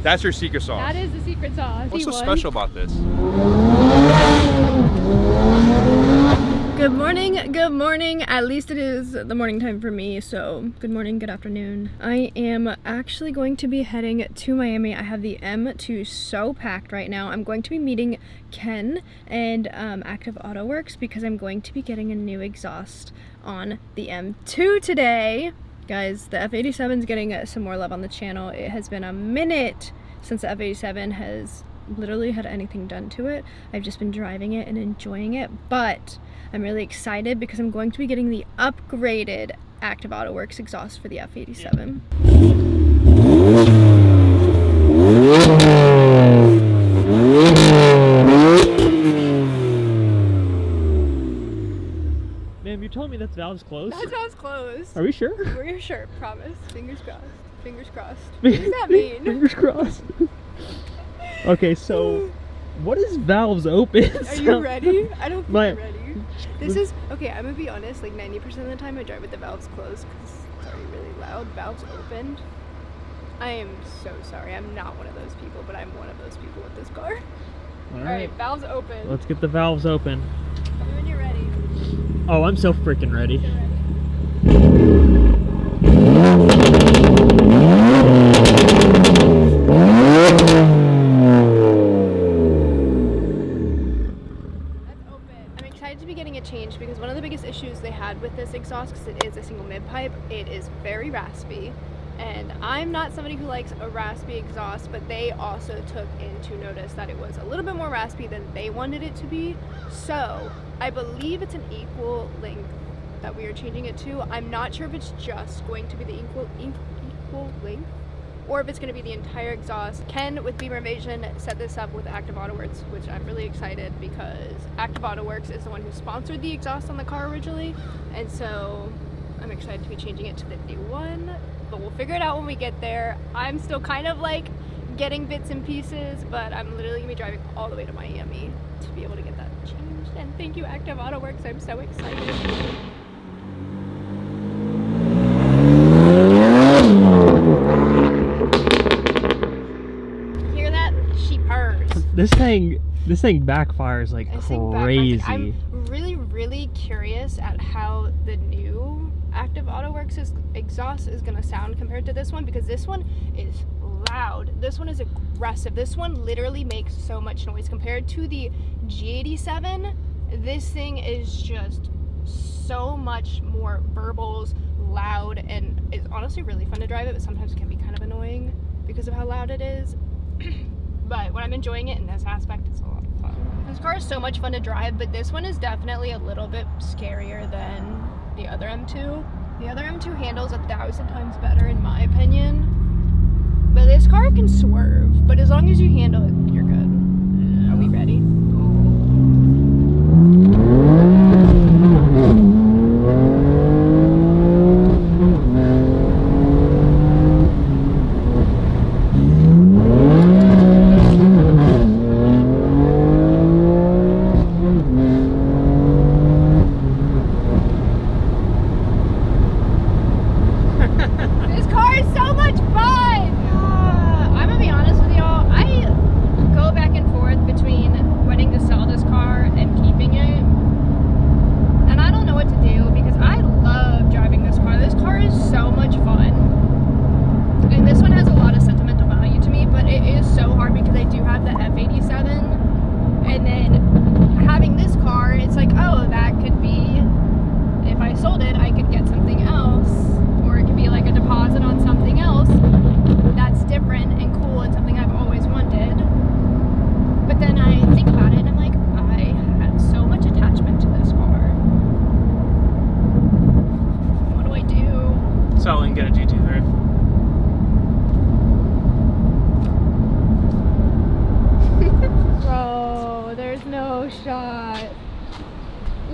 That's your secret sauce. That is the secret sauce. What's so special about this? Good morning, good morning. At least it is the morning time for me, so good morning, good afternoon. I am actually going to be heading to Miami. I have the M2 so packed right now. I'm going to be meeting Ken and Active Auto Works because I'm going to be getting a new exhaust on the M2 today. Guys, the F87 is getting some more love on the channel. It has been a minute since the F87 has literally had anything done to it. I've just been driving it and enjoying it, but I'm really excited because I'm going to be getting the upgraded Active Auto Works exhaust for the F87. Ma'am, you're telling me that valve's closed? That valve's closed. Are we sure? We're sure, promise. Fingers crossed. Fingers crossed. What does that mean? Fingers crossed. Okay, so what is valves open? Are you ready? I don't think My- you're ready. This is, okay, I'm gonna be honest, like 90% of the time I drive with the valves closed because it's already really loud. Valves opened. I am so sorry. I'm not one of those people, but I'm one of those people with this car. Alright, valves open. Let's get the valves open. Tell me when you're ready. Oh, I'm so freaking ready. You're ready. Change because one of the biggest issues they had with this exhaust, because it is a single mid pipe, it is very raspy, and I'm not somebody who likes a raspy exhaust, but they also took into notice that it was a little bit more raspy than they wanted it to be. So I believe it's an equal length that we are changing it to. I'm not sure if it's just going to be the equal length or if it's going to be the entire exhaust. Ken with Beamer Invasion set this up with Active Auto Works, which I'm really excited because Active Auto Works is the one who sponsored the exhaust on the car originally, and so I'm excited to be changing it to the new one, but we'll figure it out when we get there. I'm still kind of like getting bits and pieces, but I'm literally going to be driving all the way to Miami to be able to get that changed, and thank you Active Auto Works, I'm so excited. This thing backfires like crazy. I'm really curious at how the new Active Auto Works exhaust is gonna sound compared to this one, because this one is loud. This one is aggressive. This one literally makes so much noise compared to the G87. This thing is just so much more verbals, loud, and it's honestly really fun to drive it, but sometimes it can be kind of annoying because of how loud it is. But when I'm enjoying it in this aspect, it's a lot of fun. This car is so much fun to drive, but this one is definitely a little bit scarier than the other M2. The other M2 handles 1,000 times better in my opinion. But this car can swerve, but as long as you handle it, you're good. Yeah. Are we ready?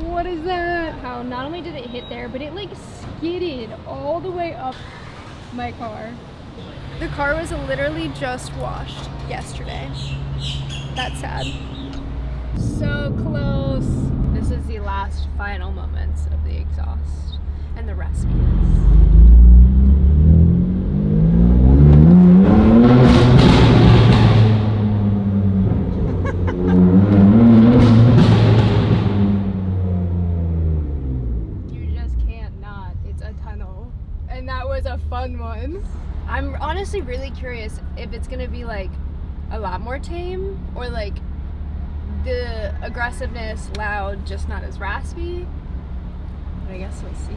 What is that? How not only did it hit there, but it like skidded all the way up my car. The car was literally just washed yesterday. That's sad. So close. This is the last final moments of the exhaust and the raspiness. That was a fun one. I'm honestly really curious if it's gonna be like a lot more tame or like the aggressiveness loud, just not as raspy. But I guess we'll see.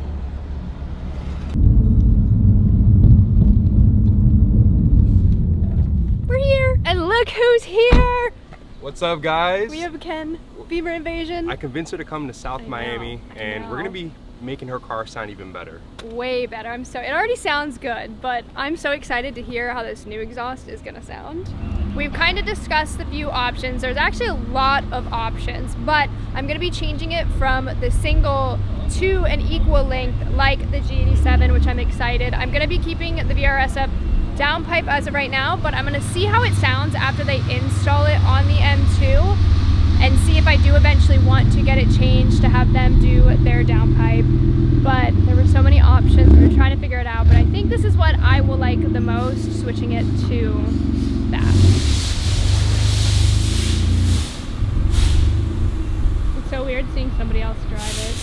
We're here, and look who's here! What's up, guys? We have Ken, Beamer Invasion. I convinced her to come to South Miami, and we're gonna know. be making her car sound even better. Way better. It already sounds good, but I'm so excited to hear how this new exhaust is gonna sound. We've kind of discussed the few options. There's actually a lot of options, but I'm gonna be changing it from the single to an equal length like the G87, which I'm excited. I'm gonna be keeping the VRSF downpipe as of right now, but I'm gonna see how it sounds after they install it on the M2 and see if I do eventually want to get it changed to have them do their downpipe. But there were so many options, we were trying to figure it out, but I think this is what I will like the most, switching it to that. It's so weird seeing somebody else drive it.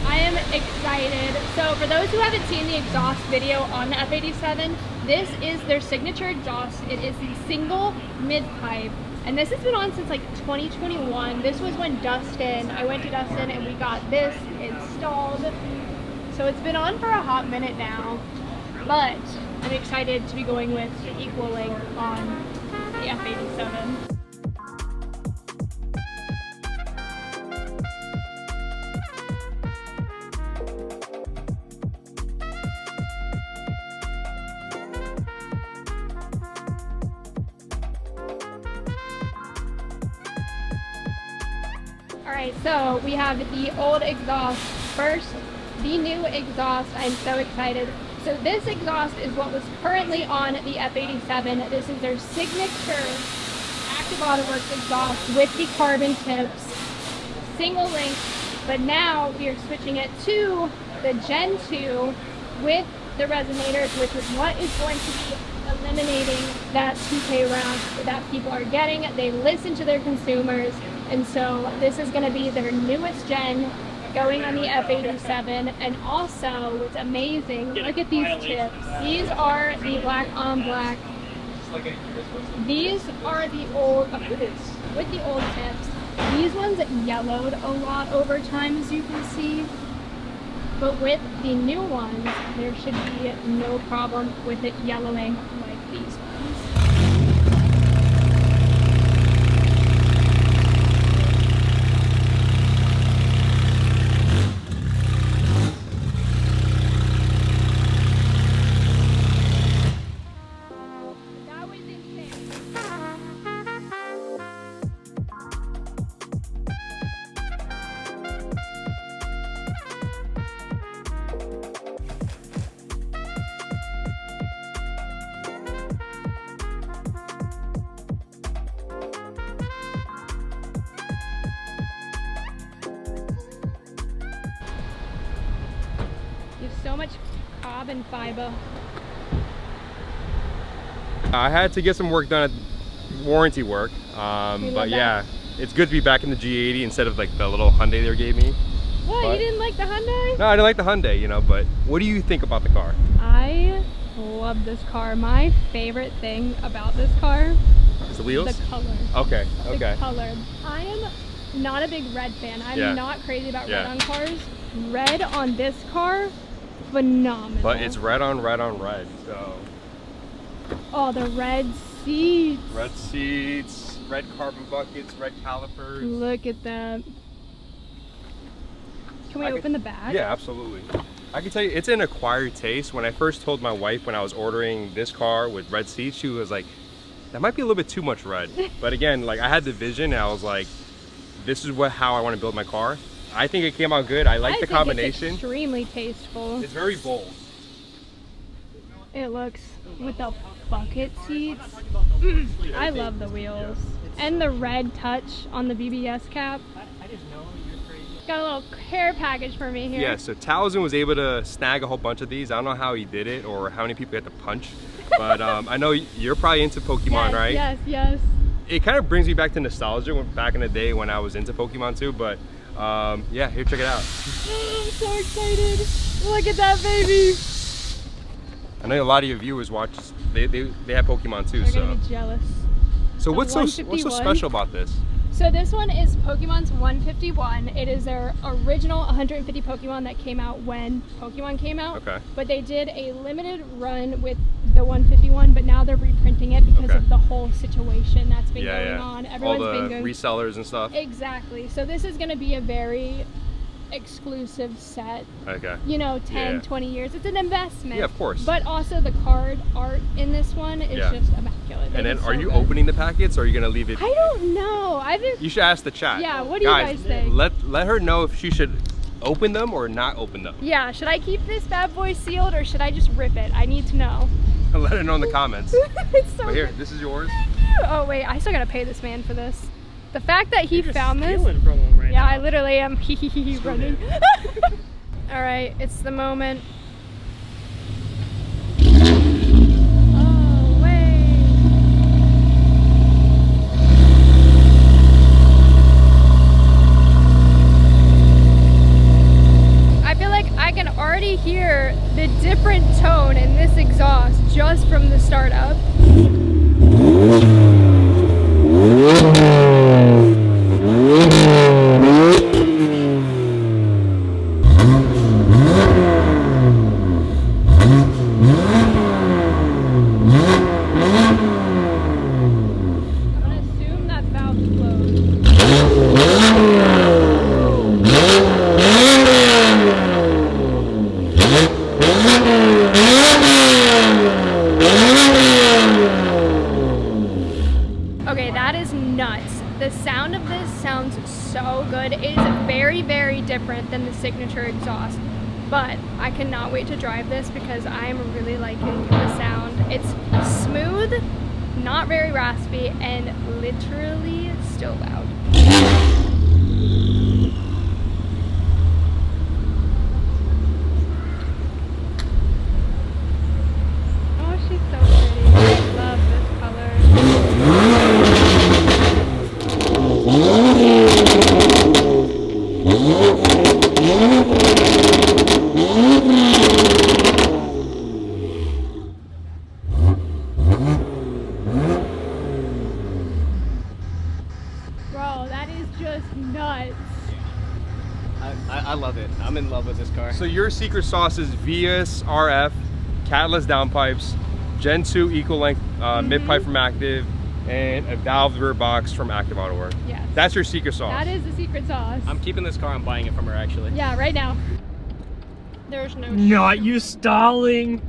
I am excited. So for those who haven't seen the exhaust video on the F87, this is their signature exhaust. It is the single mid-pipe. And this has been on since like 2021. This was when I went to Dustin and we got this installed. So it's been on for a hot minute now, but I'm excited to be going with the equal length on the F87. Alright, so we have the old exhaust first, the new exhaust. I'm so excited. So this exhaust is what was currently on the F87. This is their signature Active Auto Works exhaust with the carbon tips, single length, but now we are switching it to the Gen 2 with the resonators, which is what is going to be eliminating that 2K round that people are getting. They listen to their consumers. And so this is going to be their newest gen going on the F87. And also, what's amazing, look at these tips. These are the black on black. These are the old, with the old tips. These ones yellowed a lot over time, as you can see. But with the new ones, there should be no problem with it yellowing like these ones. So much carbon fiber. I had to get some work done at warranty work, but yeah, it's good to be back in the G80 instead of like the little Hyundai they gave me. What, but, you didn't like the Hyundai? No, I didn't like the Hyundai, you know, but what do you think about the car? I love this car. My favorite thing about this car is the wheels? The color. Okay, okay. The color. I am not a big red fan. I'm not crazy about red on cars. Red on this car, phenomenal. But it's red on red on red, so. Oh, the red seats. Red seats, red carbon buckets, red calipers. Look at that. Can we open the back? Yeah, absolutely. I can tell you, it's an acquired taste. When I first told my wife when I was ordering this car with red seats, she was like, that might be a little bit too much red. But again, like I had the vision and I was like, this is how I want to build my car. I think it came out good. I like the combination. It's extremely tasteful. It's very bold. It looks with the bucket seats. I love the wheels. And the red touch on the BBS cap. Got a little care package for me here. Yeah, so Towson was able to snag a whole bunch of these. I don't know how he did it or how many people he had to punch. But I know you're probably into Pokemon, right? Yes, yes. It kind of brings me back to nostalgia back in the day when I was into Pokemon too. But yeah, here, check it out. Oh, I'm so excited. Look at that baby. know a lot of your viewers watch. They have Pokemon too. They're So gonna be jealous. so The what's so 151. special about this? So this one is Pokemon's 151. It is their original 150 Pokemon that came out when Pokemon came out. Okay. But they did a limited run with the 151, but now they're reprinting it because Okay. of the whole situation that's been Yeah, going yeah. on. All Everyone's the been going resellers and stuff. Exactly. So this is going to be a very exclusive set. Okay. You know, 10, Yeah. 20 years. It's an investment. Yeah, of course. But also the card art in this one is Yeah. just immaculate. And It then, is are so you good. opening the packets, or are you gonna leave it? I don't know. I've been. You should ask the chat. Yeah, what do you guys think? Let her know if she should open them or not open them. Yeah, should I keep this bad boy sealed or should I just rip it? I need to know. Let her know in the comments. It's so But here, good. this is yours. Thank you. Oh wait, I still gotta pay this man for this. The fact that he You're just found this. stealing from him right Yeah, now. I literally am running. All right, it's the moment. Oh wait. I feel like I can already hear the different tone in this exhaust just from the startup. I'm gonna assume that valve's closed. Okay, that is nuts. The sound of this sounds so good. It is very, very different than the signature exhaust. But I cannot wait to drive this because I'm really liking the sound. It's smooth, not very raspy, and literally still loud. Oh, she's so pretty. I love this color. Bro, that is just nuts. I love it. I'm in love with this car. So your secret sauce is VS RF, catless downpipes, Gen 2 equal length mid pipe from Active, and a valved rear box from Active Auto Work. Yes. That's your secret sauce. That is the secret sauce. I'm keeping this car. I'm buying it from her actually. Yeah, right now. There's no Not you stalling.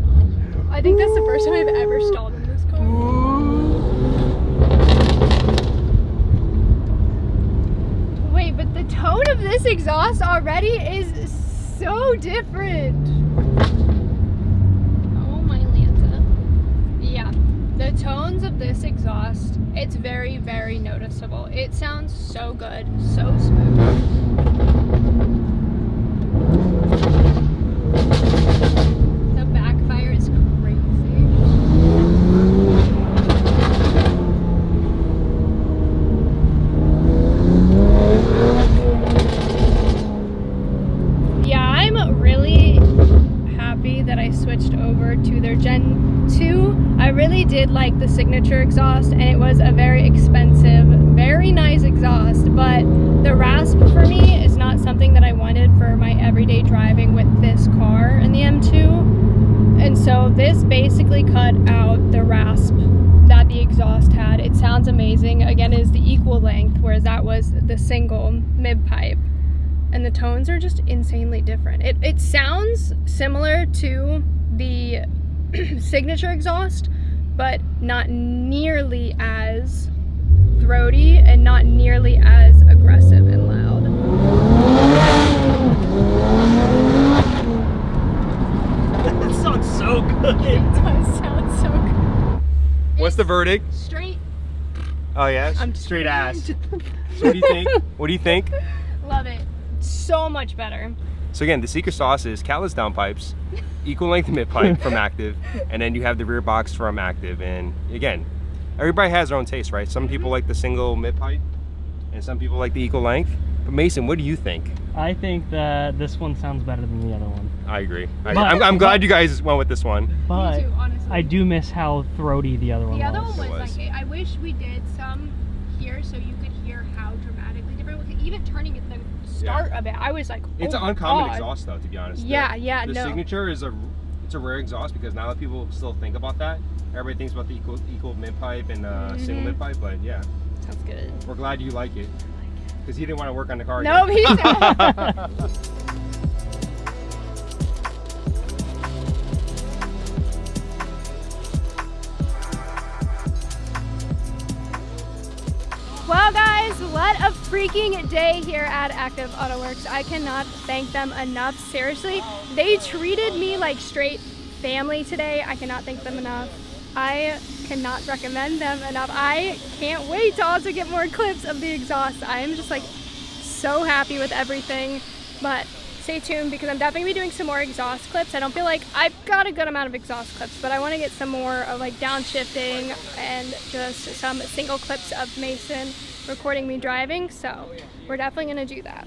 I think that's the first time I've ever stalled in this car. Wait, but the tone of this exhaust already is so different. Oh my Lanta. Yeah, the tones of this exhaust, it's very, very noticeable. It sounds so good, so smooth. The backfire is crazy. Yeah, I'm really happy that I switched over to their Gen 2. I really did like the signature exhaust, and it was a very expensive, very nice exhaust, but the rasp for me is not something that I wanted for my everyday driving with this car in the M2. And so this basically cut out the rasp that the exhaust had. It sounds amazing. Again, it is the equal length, whereas that was the single mid pipe. And the tones are just insanely different. It sounds similar to the signature exhaust, but not nearly as throaty and not nearly as aggressive and loud. That sounds so good. It does sound so good. What's the verdict? Straight. Oh yeah, I'm straight ass. So what do you think? What do you think? Love it. So much better. So again, the secret sauce is catless downpipes, equal length mid pipe from Active, and then you have the rear box from Active. And again, everybody has their own taste, right? Some people like the single mid pipe, and some people like the equal length. But Mason, what do you think? I think that this one sounds better than the other one. I agree. But- I'm glad you guys went with this one. But Me too, honestly. I do miss how throaty the other one The was. other one was It was. like, I wish we did some here so you could hear how dramatically different. Even turning at the start of it, I was like, It's oh an my uncommon God. exhaust though, to be honest. Yeah, yeah, The no. Signature is a rare exhaust because now that people still think about that, everybody thinks about the equal mid pipe and single mid pipe. But yeah, Sounds good. we're glad you like it because he didn't want to work on the car. No, again. he's. Well, guys, what a freaking day here at Active Auto Works. I cannot thank them enough. Seriously, they treated me like straight family today. I cannot thank them enough. I cannot recommend them enough. I can't wait to also get more clips of the exhaust. I am just like so happy with everything, but stay tuned because I'm definitely gonna be doing some more exhaust clips. I don't feel like I've got a good amount of exhaust clips, but I want to get some more of like downshifting and just some single clips of Mason recording me driving, so we're definitely gonna do that.